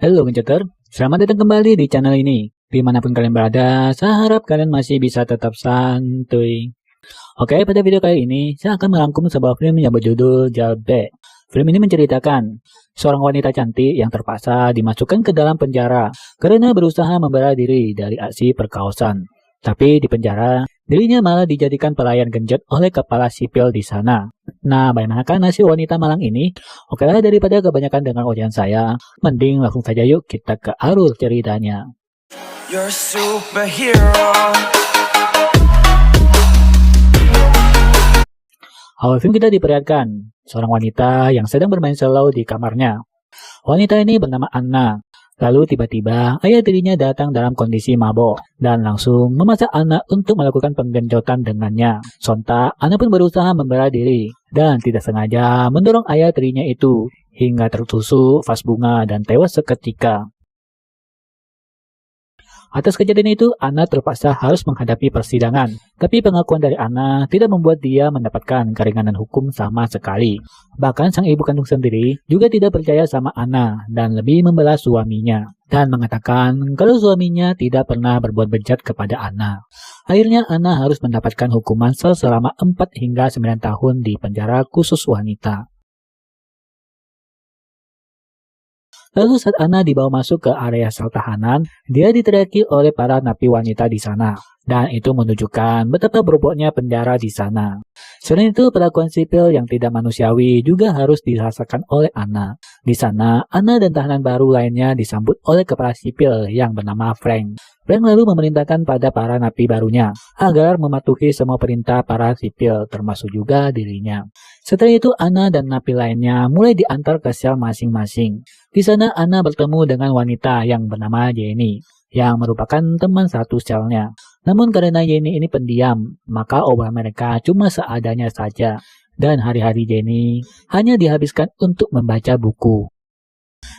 Halo Genceter, selamat datang kembali di channel ini. Dimanapun kalian berada, saya harap kalian masih bisa tetap santuy. Oke, pada video kali ini, saya akan merangkum sebuah film yang berjudul Jalbe. Film ini menceritakan seorang wanita cantik yang terpaksa dimasukkan ke dalam penjara karena berusaha membela diri dari aksi perkosaan. Tapi di penjara, dirinya malah dijadikan pelayan genjot oleh kepala sipil di sana. Nah, bagaimanakah nasib wanita malang ini? Oke lah, daripada kebanyakan dengan ocehan saya, mending langsung saja yuk kita ke alur ceritanya. You're a superhero. Awal film kita diperlihatkan seorang wanita yang sedang bermain selo di kamarnya. Wanita ini bernama Anna. Lalu tiba-tiba ayah tirinya datang dalam kondisi mabok dan langsung memaksa Anna untuk melakukan penggenjotan dengannya. Sontak, Anna pun berusaha membela diri dan tidak sengaja mendorong ayah tirinya itu hingga tertusuk vas bunga dan tewas seketika. Atas kejadian itu, Anna terpaksa harus menghadapi persidangan. Tapi pengakuan dari Anna tidak membuat dia mendapatkan keringanan hukum sama sekali. Bahkan sang ibu kandung sendiri juga tidak percaya sama Anna dan lebih membela suaminya. Dan mengatakan kalau suaminya tidak pernah berbuat bejat kepada Anna. Akhirnya Anna harus mendapatkan hukuman sel selama 4 hingga 9 tahun di penjara khusus wanita. Lalu saat Anna dibawa masuk ke area sel tahanan, dia diteriaki oleh para napi wanita di sana. Dan itu menunjukkan betapa berbobotnya penjara di sana. Selain itu, perlakuan sipil yang tidak manusiawi juga harus dirasakan oleh Anna. Di sana, Anna dan tahanan baru lainnya disambut oleh kepala sipil yang bernama Frank. Frank lalu memerintahkan pada para napi barunya agar mematuhi semua perintah para sipil, termasuk juga dirinya. Setelah itu, Anna dan napi lainnya mulai diantar ke sel masing-masing. Di sana, Anna bertemu dengan wanita yang bernama Jenny, yang merupakan teman satu selnya. Namun karena Jenny ini pendiam, maka obrolan mereka cuma seadanya saja. Dan hari-hari Jenny hanya dihabiskan untuk membaca buku.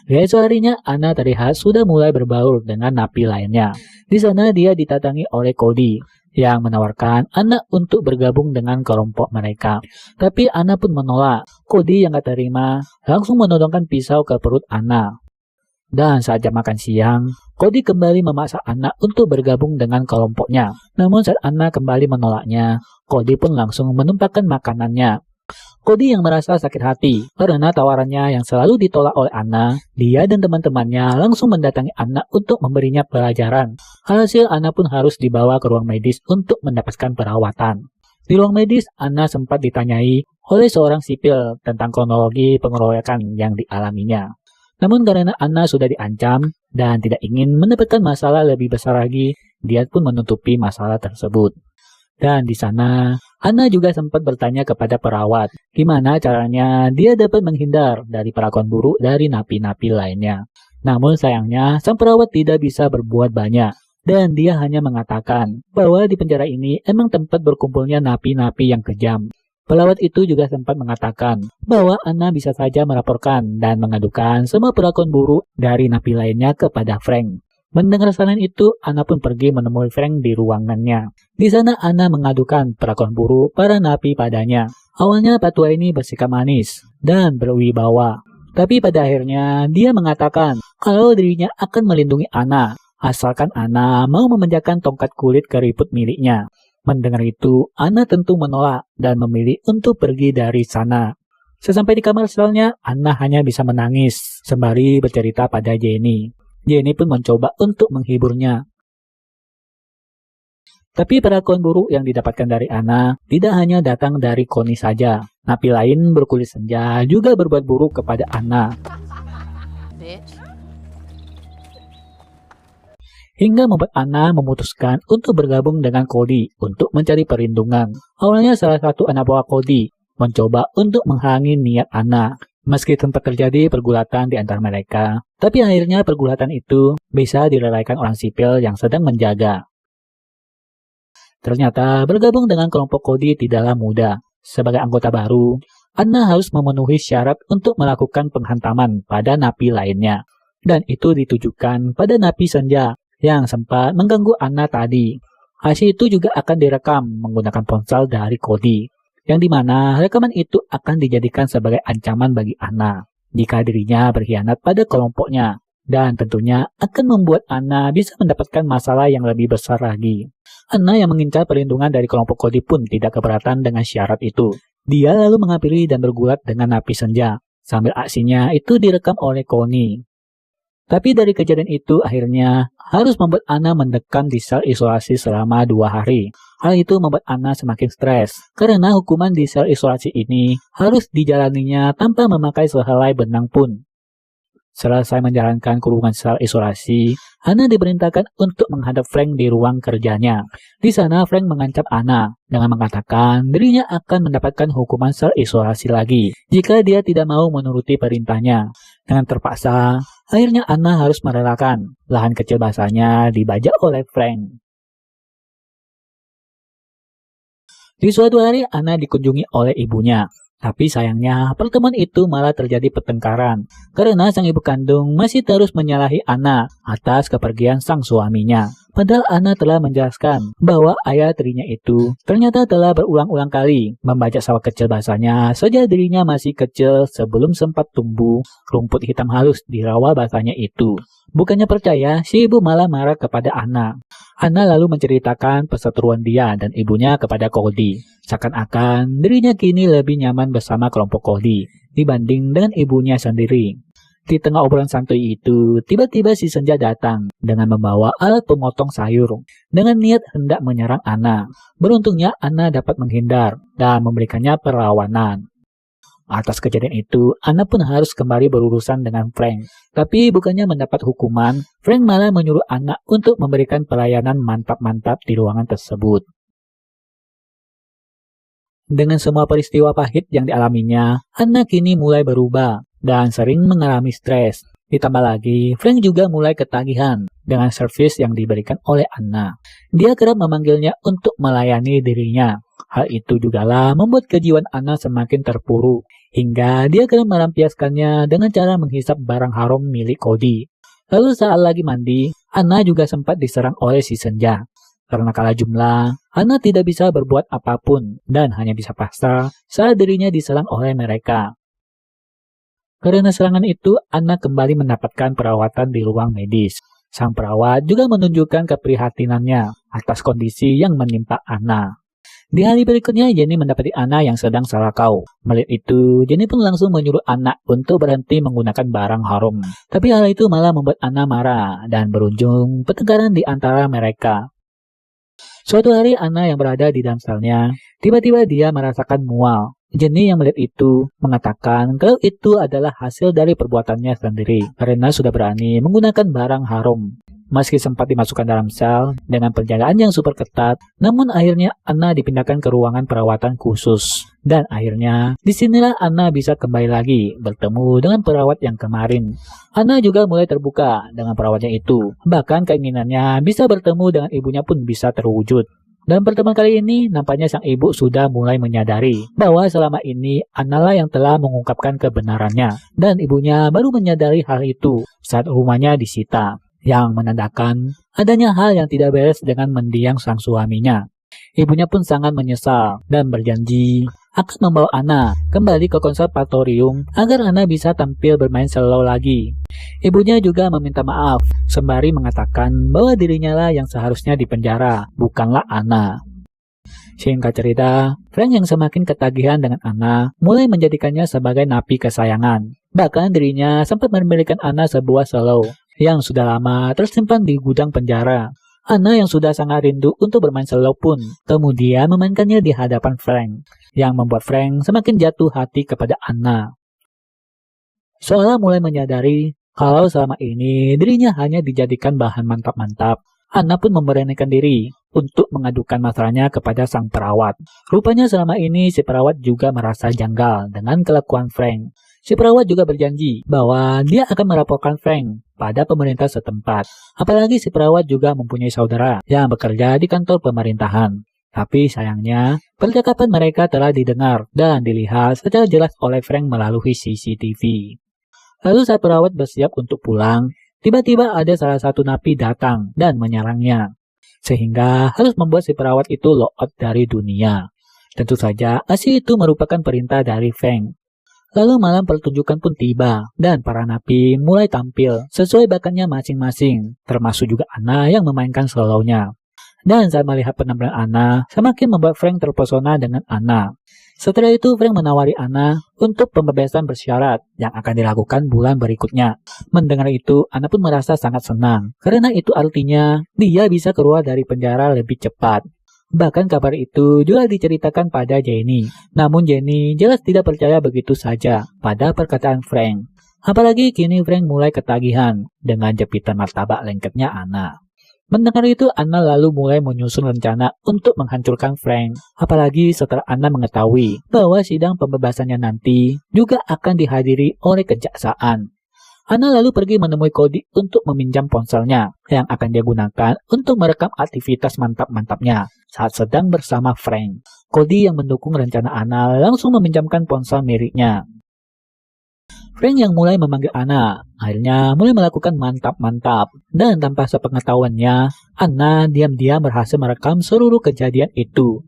Di esok harinya, Anna terlihat sudah mulai berbaur dengan napi lainnya. Di sana dia ditatangi oleh Cody, yang menawarkan Anna untuk bergabung dengan kelompok mereka. Tapi Anna pun menolak. Cody yang gak terima langsung menodongkan pisau ke perut Anna. Dan saat jam makan siang, Cody kembali memaksa Anna untuk bergabung dengan kelompoknya. Namun saat Anna kembali menolaknya, Cody pun langsung menumpahkan makanannya. Cody yang merasa sakit hati karena tawarannya yang selalu ditolak oleh Anna, dia dan teman-temannya langsung mendatangi Anna untuk memberinya pelajaran. Hasil, Anna pun harus dibawa ke ruang medis untuk mendapatkan perawatan. Di ruang medis, Anna sempat ditanyai oleh seorang sipil tentang kronologi pengeroyokan yang dialaminya. Namun karena Anna sudah diancam dan tidak ingin mendapatkan masalah lebih besar lagi, dia pun menutupi masalah tersebut. Dan di sana, Anna juga sempat bertanya kepada perawat, gimana caranya dia dapat menghindar dari perlakuan buruk dari napi-napi lainnya. Namun sayangnya, sang perawat tidak bisa berbuat banyak. Dan dia hanya mengatakan bahwa di penjara ini emang tempat berkumpulnya napi-napi yang kejam. Pelawat itu juga sempat mengatakan bahwa Anna bisa saja melaporkan dan mengadukan semua perlakuan buruk dari napi lainnya kepada Frank. Mendengar saran itu, Anna pun pergi menemui Frank di ruangannya. Di sana Anna mengadukan perlakuan buruk para napi padanya. Awalnya patua ini bersikap manis dan berwibawa. Tapi pada akhirnya dia mengatakan kalau dirinya akan melindungi Anna, asalkan Anna mau memanjakan tongkat kulit keriput miliknya. Mendengar itu, Anna tentu menolak dan memilih untuk pergi dari sana. Sesampai di kamar selnya, Anna hanya bisa menangis sembari bercerita pada Jenny. Jenny pun mencoba untuk menghiburnya. Tapi perlakuan buruk yang didapatkan dari Anna tidak hanya datang dari Connie saja. Napi lain berkulit senja juga berbuat buruk kepada Anna. Hingga membuat Anna memutuskan untuk bergabung dengan Cody untuk mencari perlindungan. Awalnya salah satu anak buah Cody mencoba untuk menghalangi niat Anna. Meski sempat terjadi pergulatan di antara mereka, tapi akhirnya pergulatan itu bisa direlaikan orang sipil yang sedang menjaga. Ternyata bergabung dengan kelompok Cody tidaklah mudah. Sebagai anggota baru, Anna harus memenuhi syarat untuk melakukan penghantaman pada napi lainnya. Dan itu ditujukan pada napi senja yang sempat mengganggu Anna tadi. Hasil itu juga akan direkam menggunakan ponsel dari Cody, yang dimana rekaman itu akan dijadikan sebagai ancaman bagi Anna jika dirinya berkhianat pada kelompoknya. dan tentunya akan membuat Anna bisa mendapatkan masalah yang lebih besar lagi. Anna yang mengincar perlindungan dari kelompok Cody pun tidak keberatan dengan syarat itu. Dia lalu menghampiri dan bergulat dengan napi senja, sambil aksinya itu direkam oleh Connie. Tapi dari kejadian itu akhirnya harus membuat Anna mendekam di sel isolasi selama 2 hari. Hal itu membuat Anna semakin stres, karena hukuman di sel isolasi ini harus dijalaninya tanpa memakai sehelai benang pun. Selesai menjalankan kurungan sel isolasi, Anna diperintahkan untuk menghadap Frank di ruang kerjanya. Di sana Frank mengancam Anna dengan mengatakan dirinya akan mendapatkan hukuman sel isolasi lagi jika dia tidak mau menuruti perintahnya. Dengan terpaksa, akhirnya Anna harus merelakan lahan kecil basahnya dibajak oleh Frank. Di suatu hari Anna dikunjungi oleh ibunya. Tapi sayangnya pertemuan itu malah terjadi pertengkaran karena sang ibu kandung masih terus menyalahi Anna atas kepergian sang suaminya. Padahal Anna telah menjelaskan bahwa ayah tirinya itu ternyata telah berulang-ulang kali membajak sawah kecil basahnya sejak dirinya masih kecil sebelum sempat tumbuh rumput hitam halus di rawa basahnya itu. Bukannya percaya, si ibu malah marah kepada Anna. Anna lalu menceritakan perseteruan dia dan ibunya kepada Cody. Seakan-akan dirinya kini lebih nyaman bersama kelompok Cody dibanding dengan ibunya sendiri. Di tengah obrolan santuy itu, tiba-tiba si Senja datang dengan membawa alat pemotong sayur dengan niat hendak menyerang Anna. Beruntungnya Anna dapat menghindar dan memberikannya perlawanan. Atas kejadian itu, Anna pun harus kembali berurusan dengan Frank. Tapi bukannya mendapat hukuman, Frank malah menyuruh Anna untuk memberikan pelayanan mantap-mantap di ruangan tersebut. Dengan semua peristiwa pahit yang dialaminya, Anna kini mulai berubah dan sering mengalami stres. Ditambah lagi, Frank juga mulai ketagihan dengan servis yang diberikan oleh Anna. Dia kerap memanggilnya untuk melayani dirinya. Hal itu jugalah membuat kejiwaan Anna semakin terpuruk, hingga dia kerap melampiaskannya dengan cara menghisap barang harum milik Cody. Lalu saat lagi mandi, Anna juga sempat diserang oleh si Senja. Karena kalah jumlah, Anna tidak bisa berbuat apapun dan hanya bisa pasrah saat dirinya diserang oleh mereka. Karena serangan itu, Anna kembali mendapatkan perawatan di ruang medis. Sang perawat juga menunjukkan keprihatinannya atas kondisi yang menimpa Anna. Di hari berikutnya, Jenny mendapati Anna yang sedang salakau. Melihat itu, Jenny pun langsung menyuruh Anna untuk berhenti menggunakan barang harum. Tapi hal itu malah membuat Anna marah dan berujung pertengkaran di antara mereka. Suatu hari Anna yang berada di dalam selnya, tiba-tiba dia merasakan mual. Jenny yang melihat itu mengatakan kalau itu adalah hasil dari perbuatannya sendiri karena sudah berani menggunakan barang harum. Meski sempat dimasukkan dalam sel dengan penjagaan yang super ketat, namun akhirnya Anna dipindahkan ke ruangan perawatan khusus. Dan akhirnya, disinilah Anna bisa kembali lagi bertemu dengan perawat yang kemarin. Anna juga mulai terbuka dengan perawatnya itu. Bahkan keinginannya bisa bertemu dengan ibunya pun bisa terwujud. Dalam pertemuan kali ini, nampaknya sang ibu sudah mulai menyadari bahwa selama ini Anna lah yang telah mengungkapkan kebenarannya. Dan ibunya baru menyadari hal itu saat rumahnya disita, yang menandakan adanya hal yang tidak beres dengan mendiang sang suaminya. Ibunya pun sangat menyesal dan berjanji akan membawa Anna kembali ke konservatorium agar Anna bisa tampil bermain selo lagi. Ibunya juga meminta maaf sembari mengatakan bahwa dirinya lah yang seharusnya dipenjara, bukanlah Anna. Singkat cerita, Frank yang semakin ketagihan dengan Anna mulai menjadikannya sebagai napi kesayangan. Bahkan dirinya sempat memberikan Anna sebuah selo yang sudah lama tersimpan di gudang penjara. Anna yang sudah sangat rindu untuk bermain selo pun kemudian memainkannya di hadapan Frank, yang membuat Frank semakin jatuh hati kepada Anna. Seolah mulai menyadari kalau selama ini dirinya hanya dijadikan bahan mantap-mantap, Anna pun memberanikan diri untuk mengadukan masalahnya kepada sang perawat. Rupanya selama ini si perawat juga merasa janggal dengan kelakuan Frank. Si perawat juga berjanji bahwa dia akan melaporkan Frank pada pemerintah setempat. Apalagi si perawat juga mempunyai saudara yang bekerja di kantor pemerintahan. Tapi sayangnya, percakapan mereka telah didengar dan dilihat secara jelas oleh Frank melalui CCTV. Lalu saat perawat bersiap untuk pulang, tiba-tiba ada salah satu napi datang dan menyerangnya. Sehingga harus membuat si perawat itu lock out dari dunia. Tentu saja, aksi itu merupakan perintah dari Frank. Lalu malam pertunjukan pun tiba, dan para napi mulai tampil sesuai bakatnya masing-masing, termasuk juga Anna yang memainkan solonya. Dan saat melihat penampilan Anna, semakin membuat Frank terpesona dengan Anna. Setelah itu, Frank menawari Anna untuk pembebasan bersyarat yang akan dilakukan bulan berikutnya. Mendengar itu, Anna pun merasa sangat senang, karena itu artinya dia bisa keluar dari penjara lebih cepat. Bahkan kabar itu juga diceritakan pada Jenny. Namun Jenny jelas tidak percaya begitu saja pada perkataan Frank. Apalagi kini Frank mulai ketagihan dengan jepitan martabak lengketnya Anna. Mendengar itu, Anna lalu mulai menyusun rencana untuk menghancurkan Frank. Apalagi setelah Anna mengetahui bahwa sidang pembebasannya nanti juga akan dihadiri oleh kejaksaan. Anna lalu pergi menemui Cody untuk meminjam ponselnya yang akan dia gunakan untuk merekam aktivitas mantap-mantapnya saat sedang bersama Frank. Cody yang mendukung rencana Anna langsung meminjamkan ponsel miliknya. Frank yang mulai memanggil Anna, akhirnya mulai melakukan mantap-mantap. Dan tanpa sepengetahuannya, Anna diam-diam berhasil merekam seluruh kejadian itu.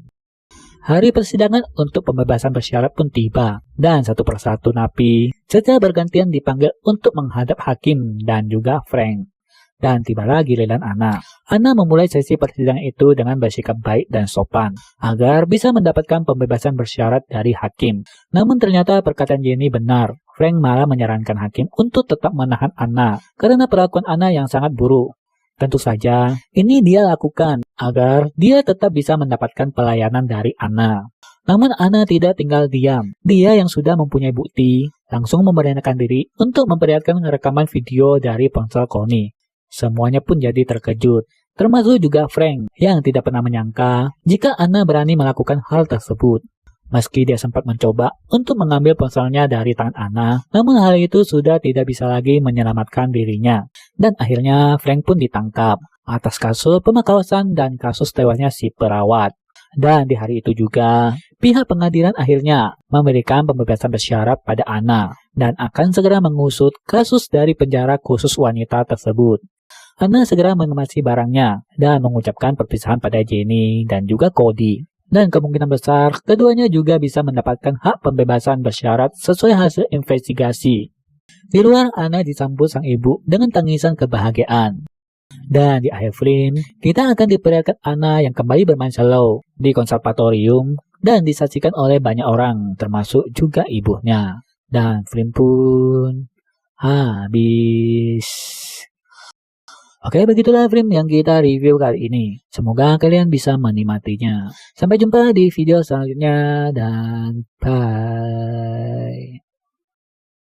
Hari persidangan untuk pembebasan bersyarat pun tiba, dan satu persatu napi secara bergantian dipanggil untuk menghadap hakim dan juga Frank. Dan tibalah giliran Anna. Anna memulai sesi persidangan itu dengan bersikap baik dan sopan, agar bisa mendapatkan pembebasan bersyarat dari hakim. Namun ternyata perkataan Jenny benar. Frank malah menyarankan hakim untuk tetap menahan Anna karena perlakuan Anna yang sangat buruk. Tentu saja, ini dia lakukan agar dia tetap bisa mendapatkan pelayanan dari Anna. Namun Anna tidak tinggal diam. Dia yang sudah mempunyai bukti, langsung memberanikan diri untuk memperlihatkan rekaman video dari ponsel Connie. Semuanya pun jadi terkejut, termasuk juga Frank yang tidak pernah menyangka jika Anna berani melakukan hal tersebut. Meski dia sempat mencoba untuk mengambil ponselnya dari tangan Anna, namun hal itu sudah tidak bisa lagi menyelamatkan dirinya. Dan akhirnya Frank pun ditangkap atas kasus pemakausan dan kasus tewasnya si perawat. Dan di hari itu juga, pihak pengadilan akhirnya memberikan pembebasan bersyarat pada Anna dan akan segera mengusut kasus dari penjara khusus wanita tersebut. Anna segera mengemasi barangnya dan mengucapkan perpisahan pada Jenny dan juga Cody. Dan kemungkinan besar keduanya juga bisa mendapatkan hak pembebasan bersyarat sesuai hasil investigasi. Di luar, Anna disambut sang ibu dengan tangisan kebahagiaan. Dan di akhir film, kita akan diperlihatkan Anna yang kembali bermain cello di konservatorium dan disaksikan oleh banyak orang, termasuk juga ibunya. Dan film pun habis. Oke, begitulah film yang kita review kali ini. Semoga kalian bisa menikmatinya. Sampai jumpa di video selanjutnya dan bye.